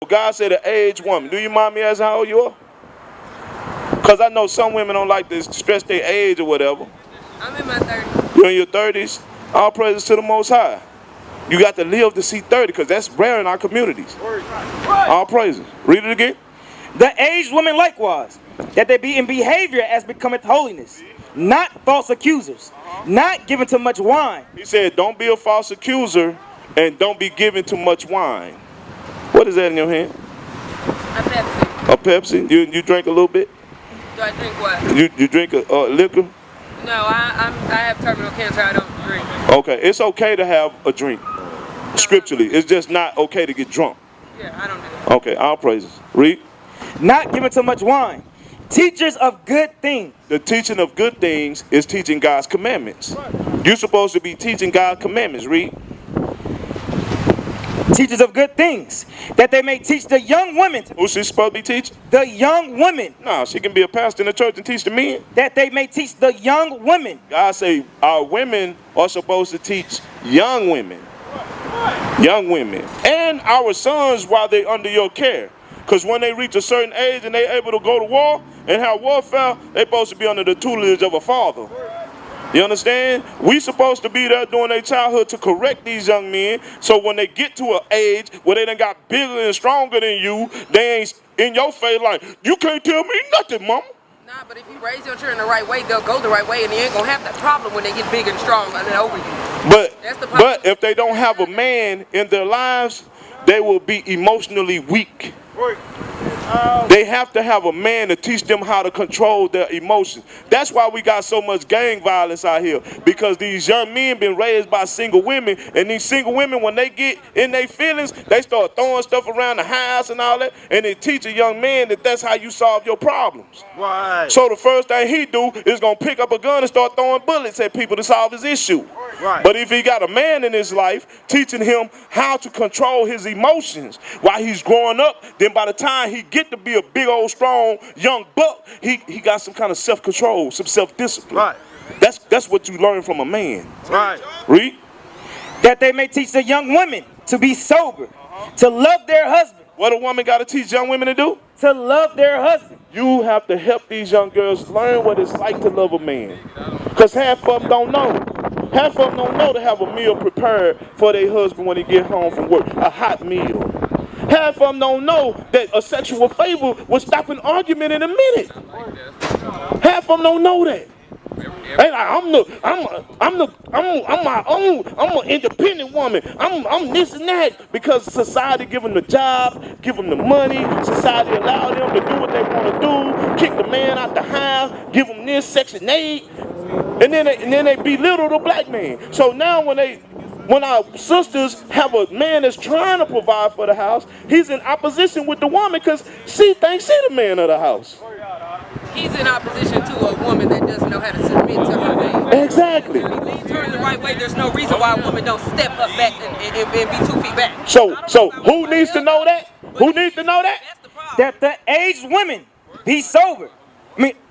God said an aged woman. Do you mind me asking how old you are? Because I know some women don't like to stress their age or whatever. I'm in my 30s. You're in your 30s? All praises to the Most High. You got to live to see 30 because that's rare in our communities. All praises. Read it again. The aged women likewise, that they be in behavior as becometh holiness, not false accusers, not given to much wine. He said, don't be a false accuser and don't be given too much wine. What is that in your hand? A Pepsi. A Pepsi? You drink a little bit? Do I drink what? You drink a liquor? No, I have terminal cancer. I don't drink. Okay, it's okay to have a drink. Scripturally, it's just not okay to get drunk. Yeah, I don't do that. Okay, all praises. Read. Not given to much wine, teachers of good things. The teaching of good things is teaching God's commandments. You're supposed to be teaching God's commandments. Read. Teachers of good things, that they may teach the young women. Who's she supposed to be teaching? The young women. No, she can be a pastor in the church and teach the men. That they may teach the young women. God say our women are supposed to teach young women. Young women. And our sons while they're under your care. Because when they reach a certain age and they're able to go to war and have warfare, they're supposed to be under the tutelage of a father. You understand? We supposed to be there during their childhood to correct these young men, so when they get to an age where they done got bigger and stronger than you, they ain't in your face like, you can't tell me nothing, mama. Nah, but if you raise your children the right way, they'll go the right way, and they ain't gonna have that problem when they get big and strong and over you. But if they don't have a man in their lives, they will be emotionally weak. They have to have a man to teach them how to control their emotions. That's why we got so much gang violence out here, because these young men been raised by single women, and these single women, when they get in their feelings, they start throwing stuff around the house and all that, and they teach a young man that that's how you solve your problems. Right. So the first thing he do is gonna pick up a gun and start throwing bullets at people to solve his issue. Right. But if he got a man in his life teaching him how to control his emotions while he's growing up, then by the time he get to be a big old strong young buck, he got some kind of self-control, some self-discipline. Right. That's what you learn from a man. Right. Read. That they may teach the young women to be sober, to love their husband. What a woman got to teach young women to do? To love their husband. You have to help these young girls learn what it's like to love a man. Because half of them don't know. Half of them don't know to have a meal prepared for their husband when he get home from work. A hot meal. Half of them don't know that a sexual favor will stop an argument in a minute. Half of them don't know that. They like, I'm my own. I'm an independent woman. I'm this and that, because society give them the job, give them the money. Society allow them to do what they want to do. Kick the man out the house, give them this Section 8, and then they belittle the black man. So now when our sisters have a man that's trying to provide for the house, he's in opposition with the woman because she thinks she's the man of the house. He's in opposition to a woman that doesn't know how to submit to her man. Exactly. If he leads her in the right way, there's no reason why a woman don't step up back and be 2 feet back. So who needs to know that? Who needs to know that? That's the problem. That the aged women be sober.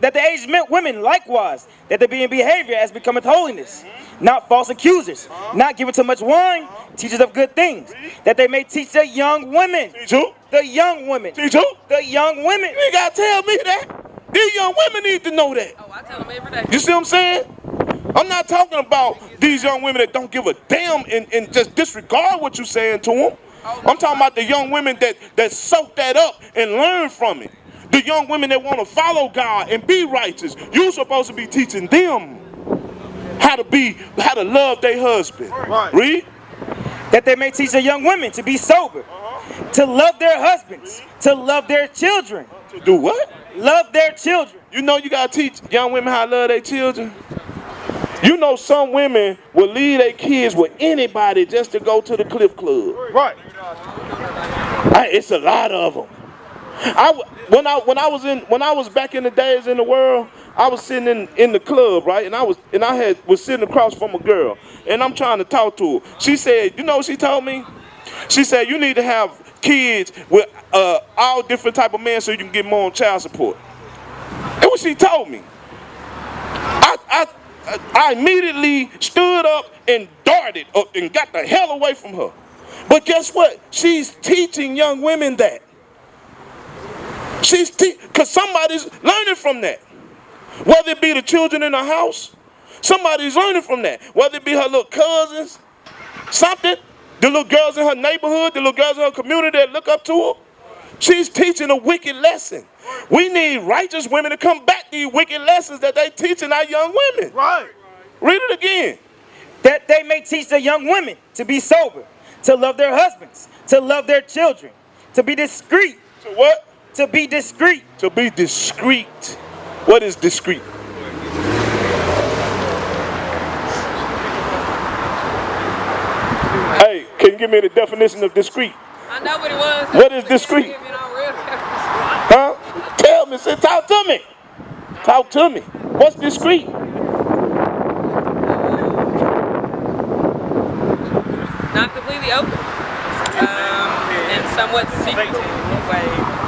That the aged women likewise, that they be in behavior as becometh holiness, not false accusers, not given to much wine, teachers of good things, that they may teach the young women. Teach who? The young women. Teach who? The young women. You ain't gotta tell me that. These young women need to know that. Oh, I tell them every day. You see what I'm saying? I'm not talking about these young women that don't give a damn and just disregard what you're saying to them. I'm talking about the young women that soak that up and learn from it. The young women that want to follow God and be righteous. You're supposed to be teaching them how to love their husband. Right. Read. That they may teach the young women to be sober, to love their husbands, to love their children. To do what? Love their children. You know you gotta teach young women how to love their children. You know some women will leave their kids with anybody just to go to the Cliff Club. Right. It's a lot of them. When I was back in the days in the world, I was sitting in the club, right? And I was sitting across from a girl, and I'm trying to talk to her. She said, you know what she told me? She said, you need to have kids with all different type of men so you can get more on child support. That's what she told me. I immediately stood up and darted up and got the hell away from her. But guess what? She's teaching young women that. Because somebody's learning from that. Whether it be the children in the house, somebody's learning from that. Whether it be her little cousins, something, the little girls in her neighborhood, the little girls in her community that look up to her. She's teaching a wicked lesson. We need righteous women to combat these wicked lessons that they teaching our young women. Right. Read it again. That they may teach the young women to be sober, to love their husbands, to love their children, to be discreet. To what? To be discreet. To be discreet. What is discreet? Hey, can you give me the definition of discreet? I know what it was. What is discreet? Huh? Tell me, say, talk to me. Talk to me. What's discreet? Not completely open. And somewhat secretive.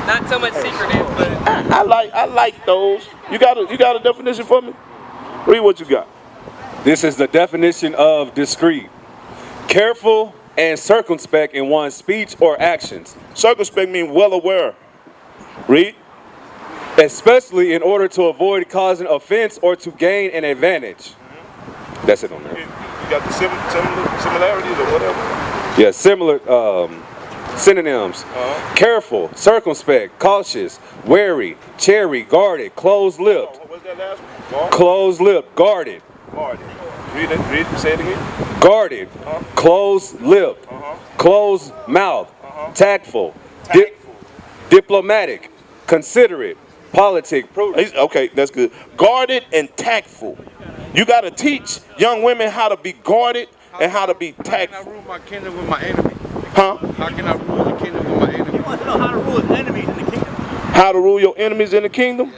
Not so much secretive, but I like those. You got a definition for me? Read what you got. This is the definition of discreet. Careful and circumspect in one's speech or actions. Circumspect means well aware. Read. Especially in order to avoid causing offense or to gain an advantage. That's it on there. You got the similarities or whatever? Yeah, similar synonyms. Careful, circumspect, cautious, wary, chary, guarded, closed-lipped. What's that last one? Closed-lipped, guarded. Guarded. Read it, say it again. Guarded, closed-lipped, closed-mouthed, tactful, diplomatic, considerate, politic, prudent. Okay, that's good. Guarded and tactful. You got to teach young women how to be guarded and how to be tactful. How can I rule my kingdom with my enemy? Huh? How can I rule the kingdom with my enemy? He wants to know how to rule his enemies in the kingdom. How to rule your enemies in the kingdom?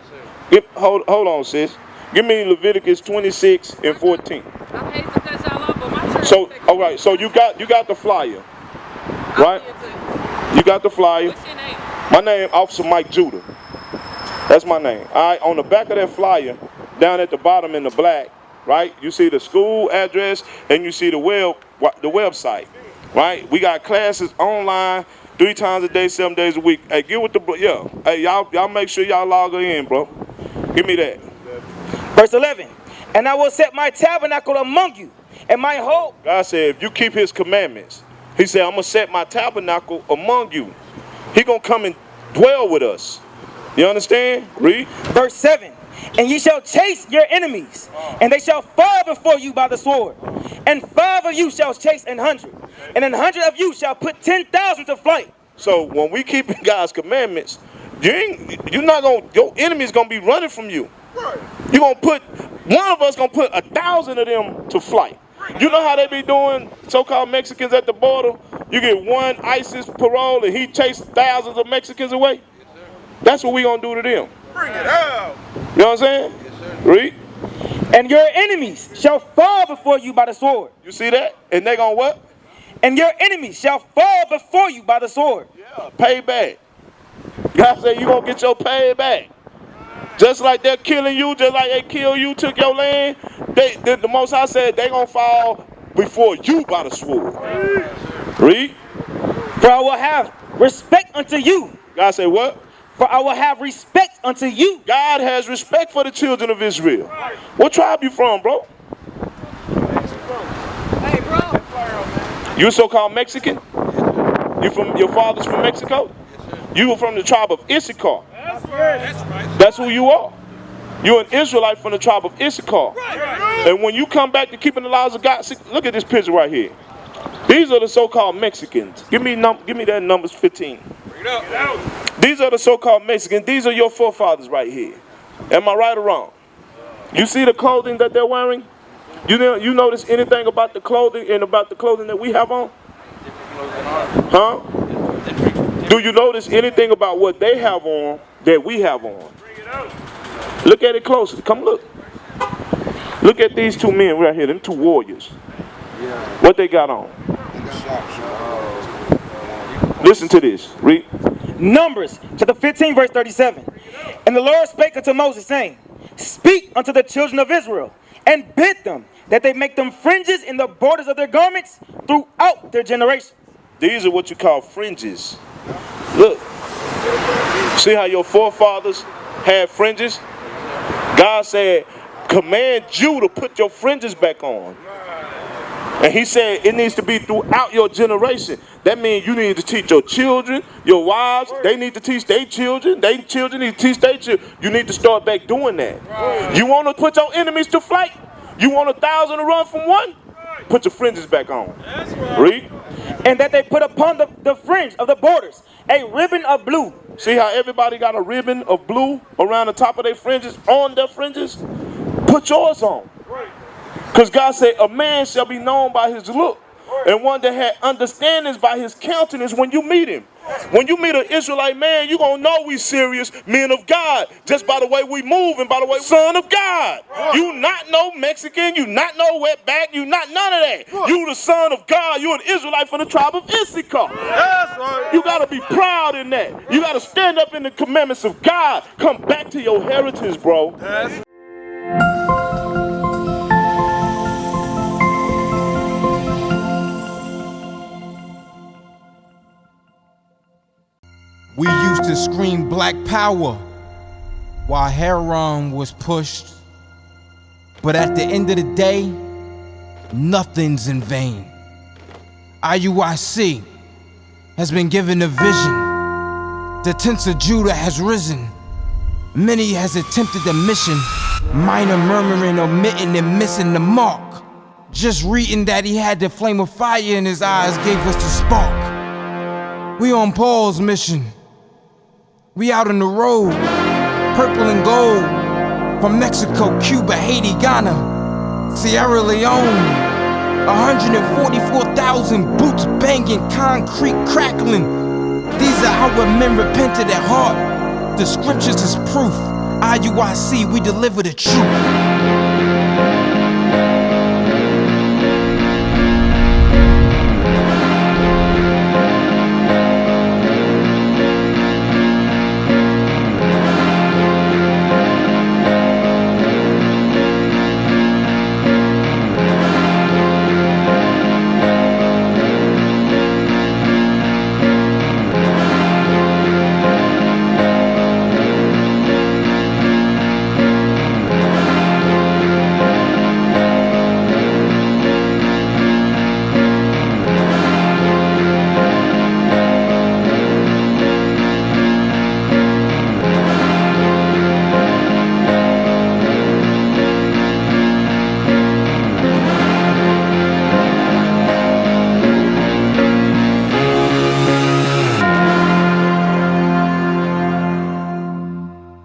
Yes, sir. Hold on, sis. Give me Leviticus 26 and 14. I hate to cut y'all off, but my church. So, all right. So you got the flyer, right? You got the flyer. What's your name? My name, Officer Mike Judah. That's my name. All right. On the back of that flyer, down at the bottom in the black, right? You see the school address and you see the website, right? We got classes online 3 times a day, 7 days a week. Hey, get with the Hey, y'all make sure y'all log in, bro. Give me that. Verse 11. And I will set my tabernacle among you, and my whole. God said, if you keep his commandments, he said, I'm going to set my tabernacle among you. He going to come and dwell with us. You understand? Read. Verse 7. And ye shall chase your enemies, and they shall fall before you by the sword. And 5 of you shall chase 100, and 100 of you shall put 10,000 to flight. So when we keep God's commandments, you're not going, your enemy's going to be running from you. You're going to put, one of us going to put 1,000 of them to flight. You know how they be doing so-called Mexicans at the border? You get one ISIS parole and he chased thousands of Mexicans away. That's what we going to do to them. Bring it out. You know what I'm saying? Yes, sir. Read. And your enemies shall fall before you by the sword. You see that? And they going to what? And your enemies shall fall before you by the sword. Yeah, payback. God said you going to get your payback. Just like they're killing you, just like they kill you, took your land, the Most High said they going to fall before you by the sword. Read. For I will have respect unto you. God said what? For I will have respect unto you. God has respect for the children of Israel. What tribe you from, bro? Hey, bro. You so-called Mexican? You from, your father's from Mexico? You were from the tribe of Issachar. That's who you are. You're an Israelite from the tribe of Issachar. And when you come back to keeping the laws of God, see, look at this picture right here. These are the so-called Mexicans. Give me that Numbers 15. These are the so-called Mexicans. These are your forefathers right here. Am I right or wrong? You see the clothing that they're wearing? You notice anything about the clothing and about the clothing that we have on? Huh? Do you notice anything about what they have on that we have on? Look at it closely. Come look. Look at these 2 men right here, them 2 warriors. What they got on? Listen to this. Read. Numbers chapter 15 verse 37. And the Lord spake unto Moses, saying, Speak unto the children of Israel, and bid them that they make them fringes in the borders of their garments throughout their generation. These are what you call fringes. Look, see how your forefathers had fringes? God said, command you to put your fringes back on. And he said it needs to be throughout your generation. That means you need to teach your children, your wives, they need to teach their children need to teach their children. You need to start back doing that. You want to put your enemies to flight? You want 1,000 to run from one? Put your fringes back on. Read. And that they put upon the fringe of the borders a ribbon of blue. See how everybody got a ribbon of blue around the top of their fringes, on their fringes? Put yours on. Because God said, a man shall be known by his look, and one that had understandings by his countenance when you meet him. When you meet an Israelite man, you're going to know we serious men of God, just by the way we move and by the way, son of God. You not no Mexican, you not no wetback, you not none of that. You the son of God, you an Israelite from the tribe of Issachar. You got to be proud in that. You got to stand up in the commandments of God. Come back to your heritage, bro. We used to scream black power while heroin was pushed. But at the end of the day, nothing's in vain. IUIC has been given a vision. The tents of Judah has risen. Many has attempted the mission, minor murmuring, omitting, and missing the mark. Just reading that he had the flame of fire in his eyes gave us the spark. We on Paul's mission. We out on the road, purple and gold, from Mexico, Cuba, Haiti, Ghana, Sierra Leone. 144,000 boots banging, concrete crackling. These are how men repented at heart. The scriptures is proof. IUIC, we deliver the truth.